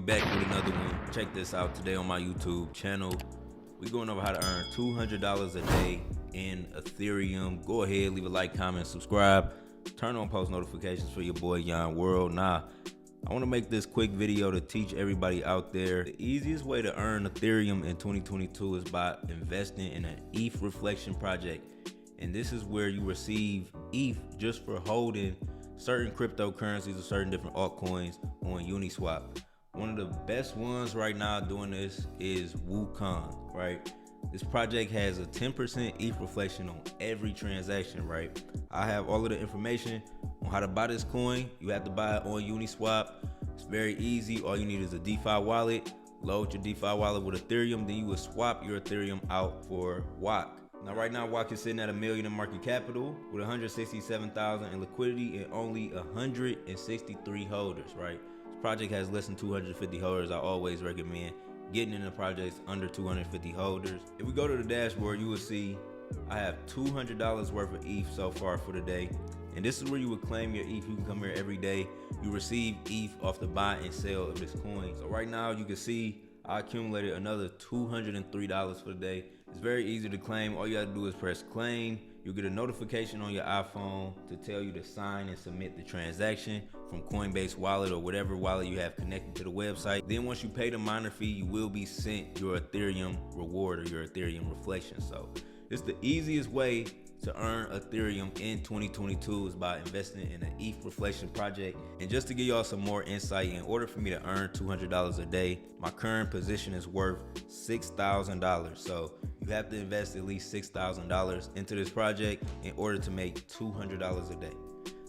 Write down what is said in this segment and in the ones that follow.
back with another one. Check this out. Today on my YouTube channel, we're going over how to earn $200 a day in Ethereum. Go ahead, leave a like, comment, subscribe, turn on post notifications for your boy Yon World. Now, I want to make this quick video to teach everybody out there the easiest way to earn Ethereum in 2022 is by investing in an ETH Reflection project. And this is where you receive ETH just for holding certain cryptocurrencies or certain different altcoins on Uniswap. One of the best ones right now doing this is WUK, right? This project has a 10% ETH reflection on every transaction, right? I have all of the information on how to buy this coin. You have to buy it on Uniswap. It's very easy. All you need is a DeFi wallet. Load your DeFi wallet with Ethereum, then you will swap your Ethereum out for WUK. Now, right now, WUK is sitting at $1 million in market capital with 167,000 in liquidity and only 163 holders, right? This project has less than 250 holders. I always recommend getting in the projects under 250 holders. If we go to the dashboard, you will see I have $200 worth of ETH so far for the day. And this is where you would claim your ETH. You can come here every day. You receive ETH off the buy and sell of this coin. So right now you can see I accumulated another $203 for the day. It's very easy to claim. All you have to do is press claim. You'll get a notification on your iPhone to tell you to sign and submit the transaction from Coinbase wallet or whatever wallet you have connected to the website. Then once you pay the miner fee, you will be sent your Ethereum reward or your Ethereum reflection. So it's the easiest way to earn Ethereum in 2022 is by investing in an ETH reflection project. And just to give y'all some more insight, in order for me to earn $200 a day, my current position is worth $6,000. So you have to invest at least $6,000 into this project in order to make $200 a day.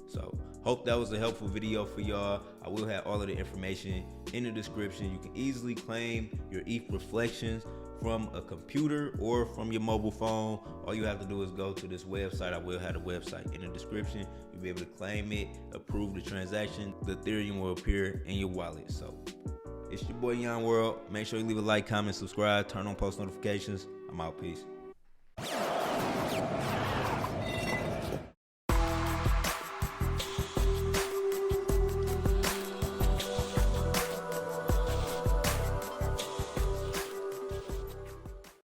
So hope that was a helpful video for y'all. I will have all of the information in the description. You can easily claim your ETH reflections from a computer or from your mobile phone. All you have to do is go to this website. I will have the website in the description. You'll be able to claim it, approve the transaction. The Ethereum will appear in your wallet. So it's your boy Yon World. Make sure you leave a like, comment, subscribe, turn on post notifications. I'm out. Peace.